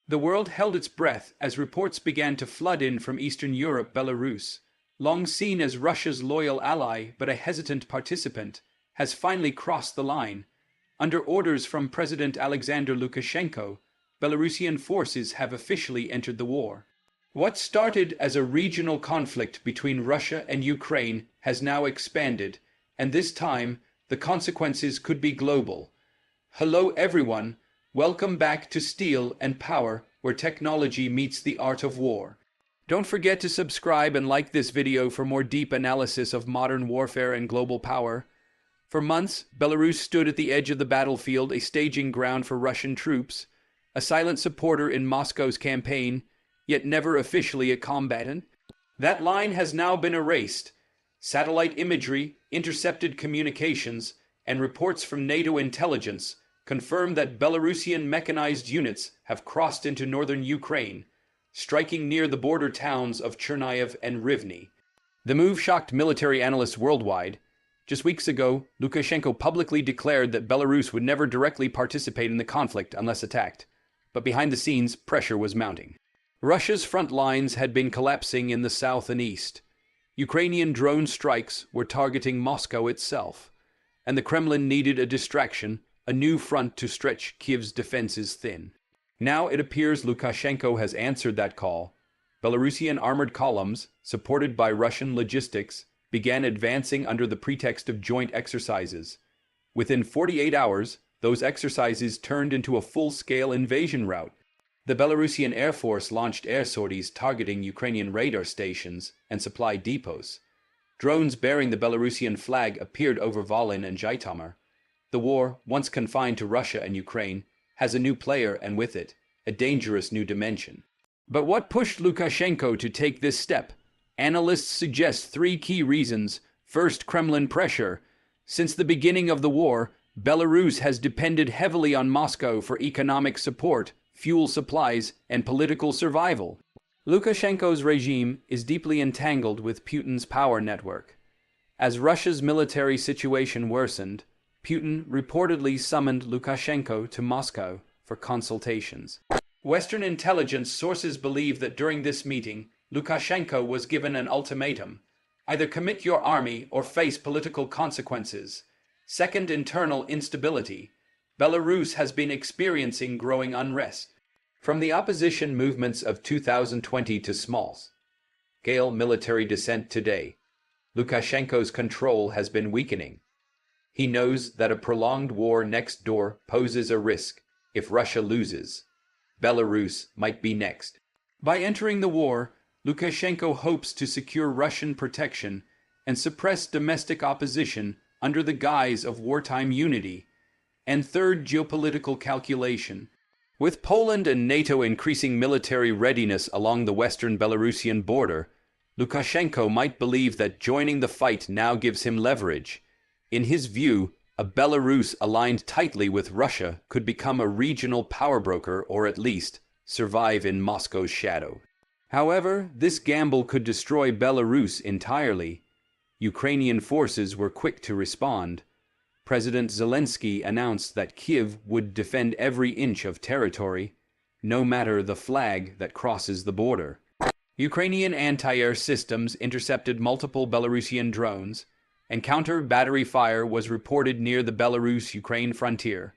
The world held its breath as reports began to flood in from Eastern Europe. Belarus, long seen as Russia's loyal ally but a hesitant participant, has finally crossed the line. Under orders from President Alexander Lukashenko, Belarusian forces have officially entered the war. What started as a regional conflict between Russia and Ukraine has now expanded, and this time the consequences could be global. Hello everyone, welcome back to Steel and Power, where technology meets the art of war. Don't forget to subscribe and like this video for more deep analysis of modern warfare and global power. For months, Belarus stood at the edge of the battlefield, a staging ground for Russian troops, a silent supporter in Moscow's campaign, yet never officially a combatant. That line has now been erased. Satellite imagery, intercepted communications, and reports from NATO intelligence confirm that Belarusian mechanized units have crossed into northern Ukraine, striking near the border towns of Chernihiv and Rivne. The move shocked military analysts worldwide. Just weeks ago, Lukashenko publicly declared that Belarus would never directly participate in the conflict unless attacked. But behind the scenes, pressure was mounting. Russia's front lines had been collapsing in the south and east. Ukrainian drone strikes were targeting Moscow itself, and the Kremlin needed a distraction, a new front to stretch Kyiv's defenses thin. Now it appears Lukashenko has answered that call. Belarusian armored columns, supported by Russian logistics, began advancing under the pretext of joint exercises. Within 48 hours, those exercises turned into a full-scale invasion route. The Belarusian Air Force launched air sorties targeting Ukrainian radar stations and supply depots. Drones bearing the Belarusian flag appeared over Volyn and Zhytomyr. The war, once confined to Russia and Ukraine, has a new player and with it, a dangerous new dimension. But what pushed Lukashenko to take this step? Analysts suggest three key reasons. First, Kremlin pressure. Since the beginning of the war, Belarus has depended heavily on Moscow for economic support, fuel supplies, and political survival. Lukashenko's regime is deeply entangled with Putin's power network. As Russia's military situation worsened, Putin reportedly summoned Lukashenko to Moscow for consultations. Western intelligence sources believe that during this meeting, Lukashenko was given an ultimatum: either commit your army or face political consequences. Second, internal instability. Belarus has been experiencing growing unrest. From the opposition movements of 2020 to small-scale military dissent today, Lukashenko's control has been weakening. He knows that a prolonged war next door poses a risk. If Russia loses, Belarus might be next. By entering the war, Lukashenko hopes to secure Russian protection and suppress domestic opposition under the guise of wartime unity. And third, geopolitical calculation. With Poland and NATO increasing military readiness along the western Belarusian border, Lukashenko might believe that joining the fight now gives him leverage. In his view, a Belarus aligned tightly with Russia could become a regional power broker or at least survive in Moscow's shadow. However, this gamble could destroy Belarus entirely. Ukrainian forces were quick to respond. President Zelensky announced that Kyiv would defend every inch of territory, no matter the flag that crosses the border. Ukrainian anti-air systems intercepted multiple Belarusian drones, and counter-battery fire was reported near the Belarus-Ukraine frontier.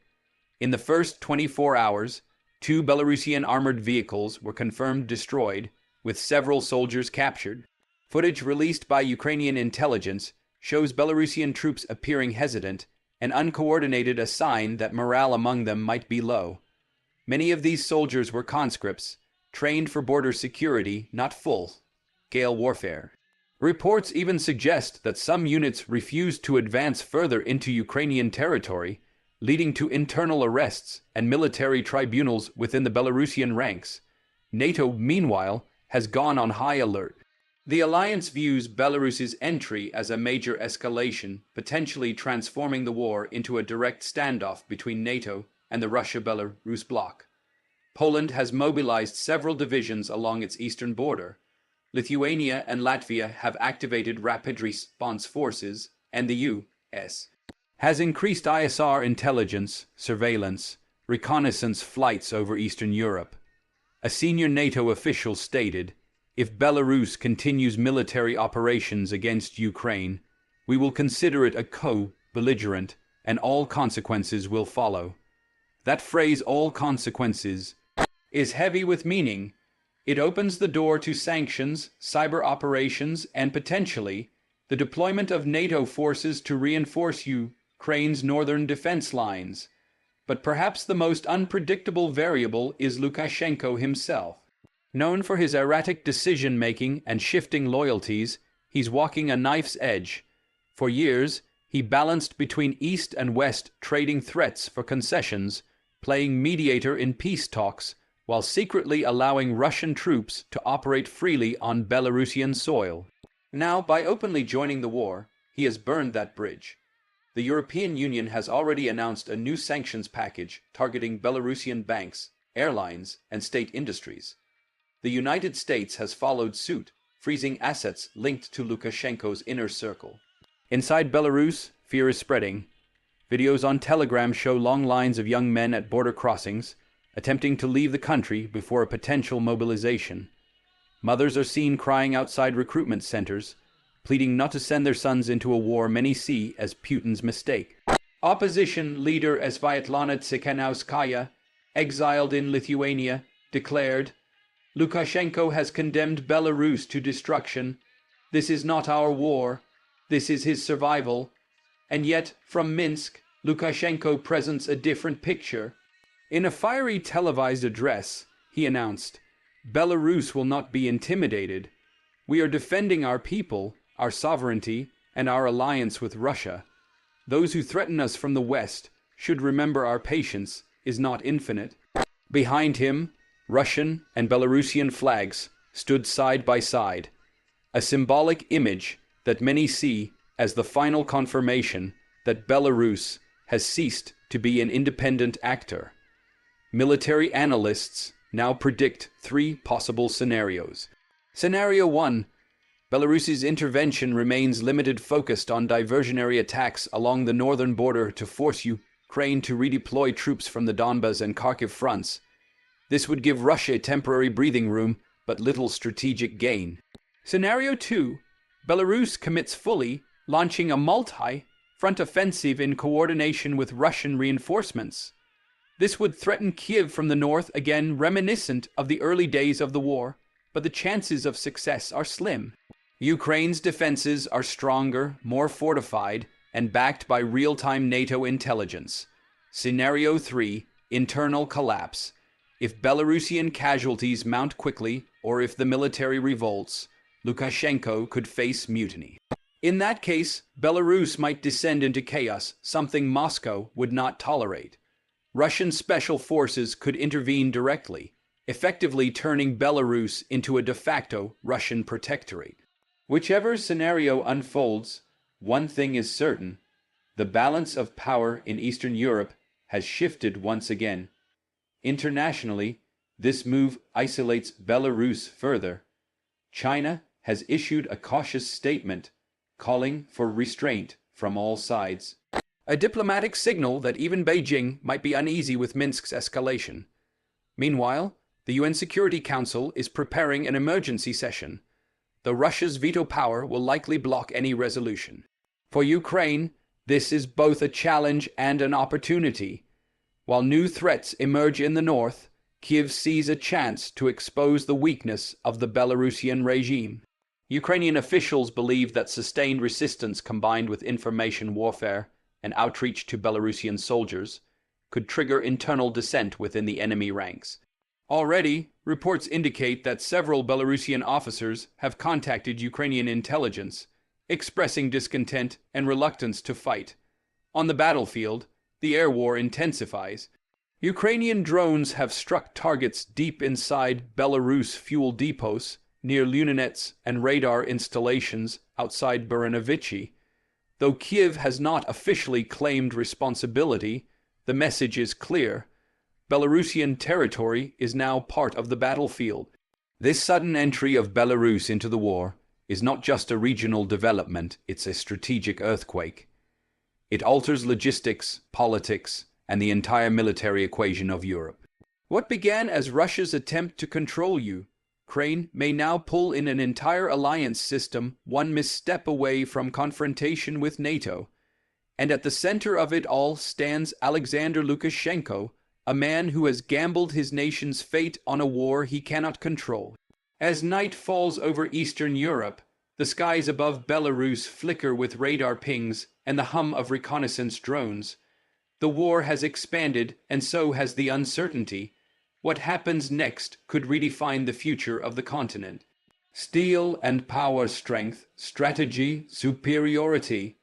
In the first 24 hours, 2 Belarusian armored vehicles were confirmed destroyed, with several soldiers captured. Footage released by Ukrainian intelligence shows Belarusian troops appearing hesitant and uncoordinated, a sign that morale among them might be low. Many of these soldiers were conscripts, trained for border security, not full-scale warfare. Reports even suggest that some units refused to advance further into Ukrainian territory, leading to internal arrests and military tribunals within the Belarusian ranks. NATO, meanwhile, has gone on high alert. The alliance views Belarus's entry as a major escalation, potentially transforming the war into a direct standoff between NATO and the Russia-Belarus bloc. Poland has mobilized several divisions along its eastern border. Lithuania and Latvia have activated rapid response forces, and the U.S. has increased ISR intelligence, surveillance, reconnaissance flights over Eastern Europe. A senior NATO official stated, "If Belarus continues military operations against Ukraine, we will consider it a co-belligerent, and all consequences will follow." That phrase, all consequences, is heavy with meaning. It opens the door to sanctions, cyber operations, and potentially the deployment of NATO forces to reinforce Ukraine's northern defense lines. But perhaps the most unpredictable variable is Lukashenko himself. Known for his erratic decision-making and shifting loyalties, he's walking a knife's edge. For years, he balanced between East and West, trading threats for concessions, playing mediator in peace talks, while secretly allowing Russian troops to operate freely on Belarusian soil. Now, by openly joining the war, he has burned that bridge. The European Union has already announced a new sanctions package targeting Belarusian banks, airlines, and state industries. The United States has followed suit, freezing assets linked to Lukashenko's inner circle. Inside Belarus, fear is spreading. Videos on Telegram show long lines of young men at border crossings, attempting to leave the country before a potential mobilization. Mothers are seen crying outside recruitment centers, pleading not to send their sons into a war many see as Putin's mistake. Opposition leader Sviatlana Tsikhanouskaya, exiled in Lithuania, declared, "Lukashenko has condemned Belarus to destruction. This is not our war. This is his survival." And yet, from Minsk, Lukashenko presents a different picture. In a fiery televised address, he announced, "Belarus will not be intimidated. We are defending our people, our sovereignty, and our alliance with Russia. Those who threaten us from the West should remember our patience is not infinite." Behind him, Russian and Belarusian flags stood side by side, a symbolic image that many see as the final confirmation that Belarus has ceased to be an independent actor. Military analysts now predict three possible scenarios. Scenario 1. Belarus's intervention remains limited, focused on diversionary attacks along the northern border to force Ukraine to redeploy troops from the Donbas and Kharkiv fronts. This would give Russia temporary breathing room, but little strategic gain. Scenario 2. Belarus commits fully, launching a multi-front offensive in coordination with Russian reinforcements. This would threaten Kiev from the north, again reminiscent of the early days of the war, but the chances of success are slim. Ukraine's defenses are stronger, more fortified, and backed by real-time NATO intelligence. Scenario 3. Internal collapse. If Belarusian casualties mount quickly, or if the military revolts, Lukashenko could face mutiny. In that case, Belarus might descend into chaos, something Moscow would not tolerate. Russian special forces could intervene directly, effectively turning Belarus into a de facto Russian protectorate. Whichever scenario unfolds, one thing is certain: the balance of power in Eastern Europe has shifted once again. Internationally, this move isolates Belarus further. China has issued a cautious statement calling for restraint from all sides. A diplomatic signal that even Beijing might be uneasy with Minsk's escalation. Meanwhile, the UN Security Council is preparing an emergency session, though Russia's veto power will likely block any resolution. For Ukraine, this is both a challenge and an opportunity. While new threats emerge in the north, Kiev sees a chance to expose the weakness of the Belarusian regime. Ukrainian officials believe that sustained resistance combined with information warfare and outreach to Belarusian soldiers could trigger internal dissent within the enemy ranks. Already, reports indicate that several Belarusian officers have contacted Ukrainian intelligence, expressing discontent and reluctance to fight. On the battlefield, the air war intensifies. Ukrainian drones have struck targets deep inside Belarus fuel depots, near Lunenets and radar installations outside Buranovichi. Though Kiev has not officially claimed responsibility, the message is clear: Belarusian territory is now part of the battlefield. This sudden entry of Belarus into the war is not just a regional development, it's a strategic earthquake. It alters logistics, politics, and the entire military equation of Europe. What began as Russia's attempt to control Ukraine may now pull in an entire alliance system, one misstep away from confrontation with NATO. And at the center of it all stands Alexander Lukashenko, a man who has gambled his nation's fate on a war he cannot control. As night falls over Eastern Europe, the skies above Belarus flicker with radar pings and the hum of reconnaissance drones. The war has expanded, and so has the uncertainty. What happens next could redefine the future of the continent. Steel and power strength, strategy, superiority.